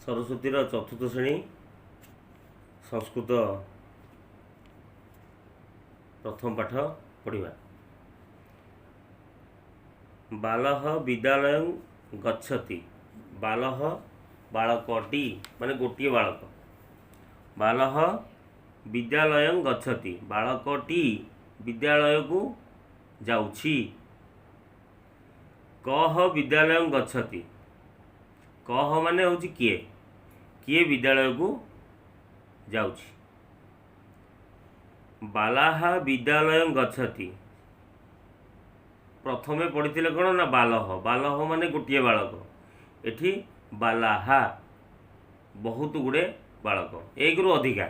सरस्वतीर चतुर्थ श्रेणी संस्कृत प्रथम पाठ पढ़ा। बालः विद्यालय गच्छति। बालः बालकटी माने गोटे बालक। बालः विद्यालय गच्छति बालकटी विद्यालय को जाउछि। कः विद्यालय गच्छति। कः माने होछि किए किए विद्यालय को जाउछि। बालाः विद्यालय गच्छति प्रथमे पढ़ी कौन ना बालः। बालः माने गोटे बालक। एठी बालाहा बहुत गुड़े बालक एक रु अधिका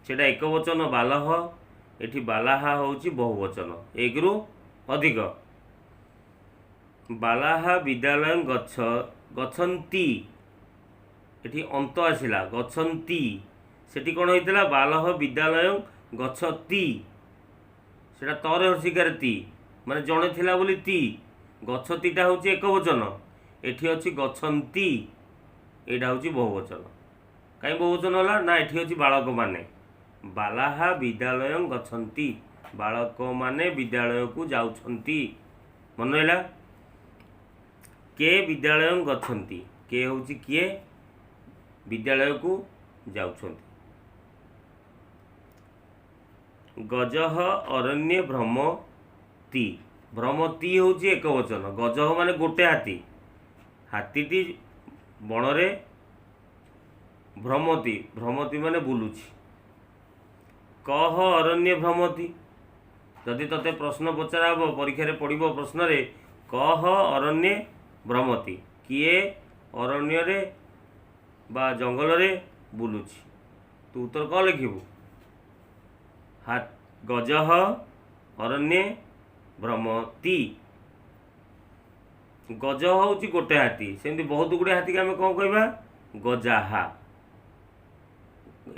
सेटा एक वचन बालः। एठी बालाहा होछि बहुवचन एक रु अधिक। बालाहा विद्यालय गच्छन्ति एठी अंत आसिला गच्छन्ति सेठी कौन होइतिला बालः विद्यालय गच्छति सेटा तरे हर्षिकार ती माने जणे थिला बोली ती। गच्छतिटा होछि एक वचन एठी अछि गच्छन्ति एटा होछि बहुवचन। काई बहुवचन होला ना एठी अछि बालक माने। बालाहा विद्यालय गच्छन्ति बालक माने विद्यालय को जाउछन्ति। मन रहिला। के विद्यालय गच्छन्ति के होछि किए विद्यालय को जाउछन्ति। गजः अरण्ये भ्रमति। भ्रमति होछि एक वचन। गजः माने गोटे हाथी। हाथीटी बणरे भ्रमति भ्रमति माने बुलुछि। कः अरण्ये भ्रमति जदि तते प्रश्न पचरा हबो परीक्षा रे पड़िबो प्रश्न रे कः अरण्ये भ्रमति किए अरण्य रे बा जंगल रे बुलुछि। तू उत्तर कौन लिखिबू। गजः अरण्ये भ्रमति। गज होछि गोटे हाथी सेमती बहुत गुड़े हाथी के आम कौन कहबा गजाहा।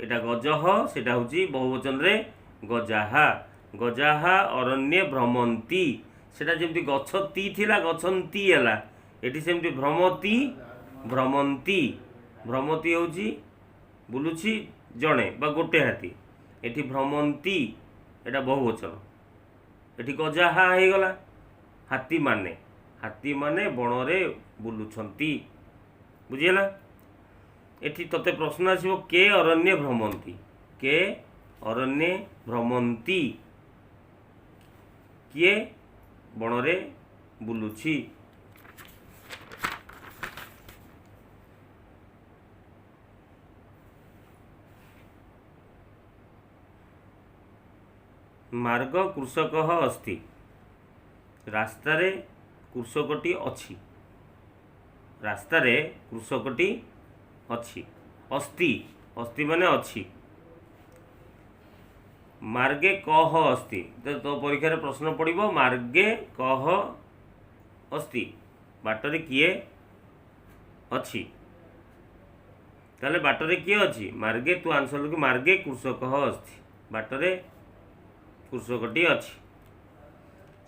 एटा गजः सेटा होछि बहुवचन रे गजाहा। गजाहा अरण्ये भ्रमन्ति सेटा जेमती गच्छति थिला गच्छन्ति हला एटी सेमती भ्रमति भ्रमन्ति। भ्रमति होछि बुलुछि जणे बा गोटे हाथी। एटी भ्रमन्ति एटा बहुवचन। एटी गजाहा हे गला हाथी माने बणरे बुलुछन्ति। बुझिला। एटी तते प्रश्न आसिबो के अरण्ये भ्रमन्ति के अरण्ये भ्रमन्ति किए बणरे बुलुछि। मार्ग कृषकः अस्ति रास्तारे कृषकटी अछि। रास्तारे कृषकटी अछि। अस्ति अस्ति माने अछि। मार्गे कः अस्ति तो परीक्षा रे प्रश्न पड़िबो मार्गे कः अस्ति बाटरे किए अछि। ताले बाटरे किए अछि मार्गे तू आंसर लिख मार्गे कृषकः अस्ति बाटरे कृषकटी अछि।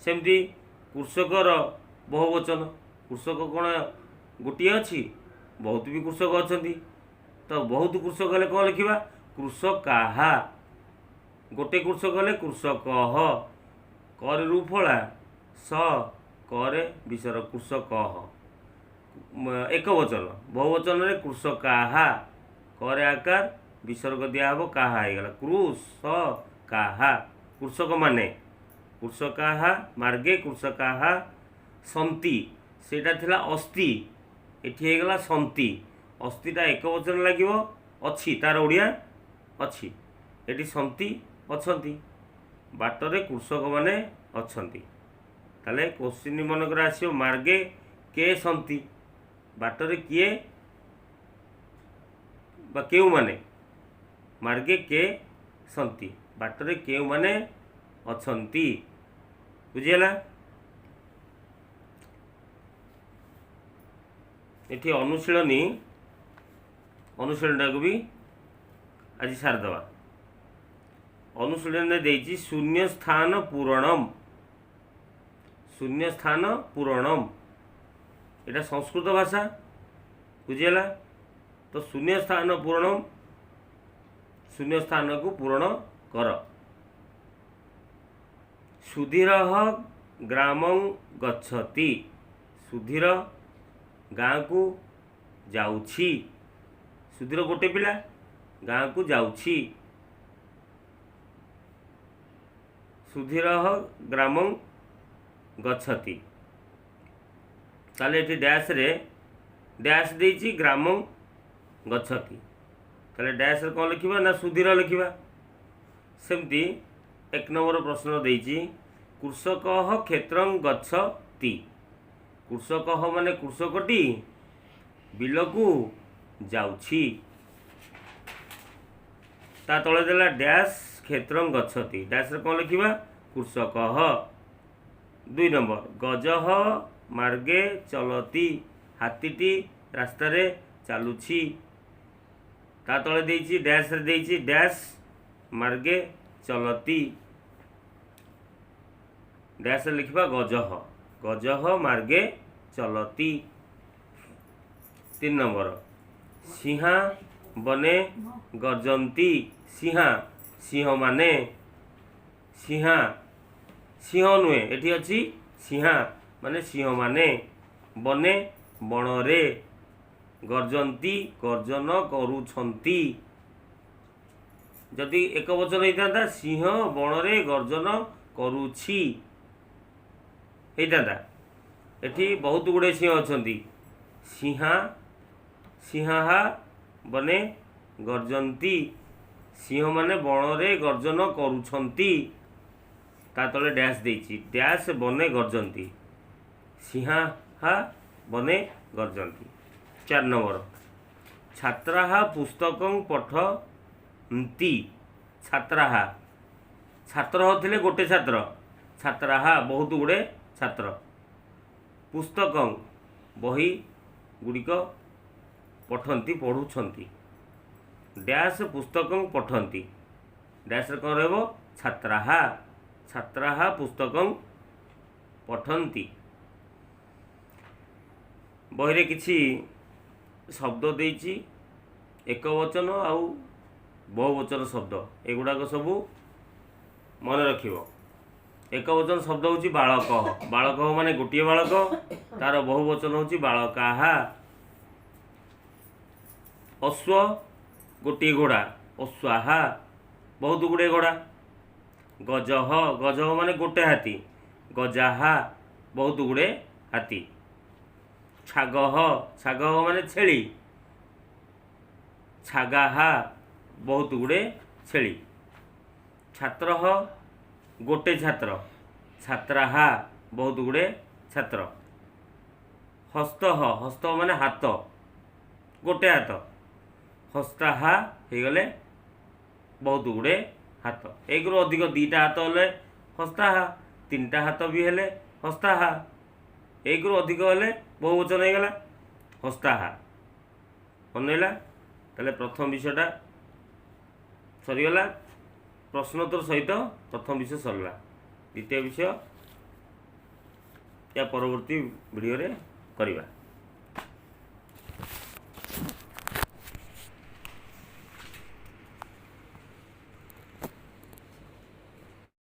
सेमती कृषकर बहुवचन कृषक कौन गोटे अछि बहुत भी कृषक अछंती तो बहुत कृषक हेले कौन लिखिबा कृषकाहा। गोटे कृषक हेले कृषकः कर रूफला स करे विसर कृषकः एक वचन बहुवचन रे कृषकाहा करे आकार विसर्ग दिया हबो काहा हे गला कृषकाहा। कृषक माने कृषकाहा मार्गे कृषकाहा सन्ति सेटा थिला अस्ति एठी हे गला सन्ति। अस्तिटा एक वचन लागिवो अछि तार ओडिया अछि एठी सन्ति अछंती बाटरे कृषक माने अछंती। ताले क्वेश्चन मनकर आसियो मार्गे के सन्ति बाटरे किए बा केउ माने मार्गे के सन्ति बाटरे केउ माने अछंती। बुझिला। एठी अनुशीलनी अनुशीलनटा को भी आज सारदवा। अनुशीलन देइछि शून्य स्थान पूरणम। शून्य स्थान पूरणम एटा संस्कृत भाषा। बुझिला। तो शून्य स्थान पूरण, शून्य स्थान को पूरण कर। सुधीर ग्राम गच्छति, सुधीर गाँ को जाउछि, सुधीर गोटे पिला गाँ को जाउछि। सुधीर ग्राम गच्छति, ताले एठी डैश रे डैश देइछि ग्राम गच्छति, ताले डैश रे कौन लिखिबा ना सुधीर लिखिबा। सेमती एक नंबर प्रश्न देइछि कृषकः क्षेत्रं गच्छति, कृषकः माने कृषकटी बिलकू जाउछि, ता तले देला डैश क्षेत्रं गच्छति, डैश रे कौन लिखिबा कृषकः। 2 नंबर गजः मार्गे चलति, हाथीटी रास्ता रे चालुछि, ता तले देइछि डैश रे देइछि डैश मार्गे चलति, डैश रे लिखिबा गजः, गजः मार्गे चलति। 3 नंबर सिंहा बने गर्जन्ति, सिंहा सिंह माने सिंहा, सिंह नुहे एठी अछि सिंहा माने सिंह माने, बने बणरे, गर्जन्ति गर्जन करुछन्ति, जदि एक वचन होता सिंह बणरे गर्जन करुछि होता। एठी बहुत गुड़े सिंह अछन्ति, सिंहा सिंहा बने गर्जन्ति, सिंह माने बणरे गर्जन करुछन्ति, ता तले डैश देइछि डैश बने गर्जन्ति, सिंहा बने गर्जन्ति। 4 नंबर छात्राः पुस्तकं पठन्ति, छात्राः छात्र होथिले गोटे छात्र, छात्राः बहुत गुड़े छात्र, पुस्तकं बही गुड़िक पठन्ति पढ़ुछन्ति, डैश पुस्तकं पठन्ति, डैश रे कौन रहबो छात्राः, छात्राः पुस्तकं पठन्ति। बही रे किछि शब्द देइछि एक वचन आउ बहुवचन शब्द, एगुड़ाक सबू मन रखिबो। एक वचन शब्द होछि बालक, बालक माने गोटे बालक, तार बहुवचन होछि बालकाः। अश्व गोटे घोड़ा, अश्वाः बहुत गुड़े घोड़ा। गजः, गजः माने गोटे हाथी, गजाः बहुत गुड़े हाथी। छागः, छागः माने छेली, छागाः बहुत गुड़े छेली। छात्रः गोटे छात्र, छात्राः बहुत गुड़े छात्र। हस्तः, हस्त माने हाथ, गोटे हाथ, हस्ताः होगले बहुत गुड़े हाथ। एक रु अधिक 2टा हाथ हेले हस्ताः, 3टा हाथ भी हेले हस्ताः, एक रु अधिक हेले बहुवचन हो गला हस्ताः। मनइला ताले प्रथम विषयटा सरीगला, प्रश्नोत्तर सहित प्रथम विषय सरला। द्वितीय विषय या परवर्ती वीडियो रे करिबा।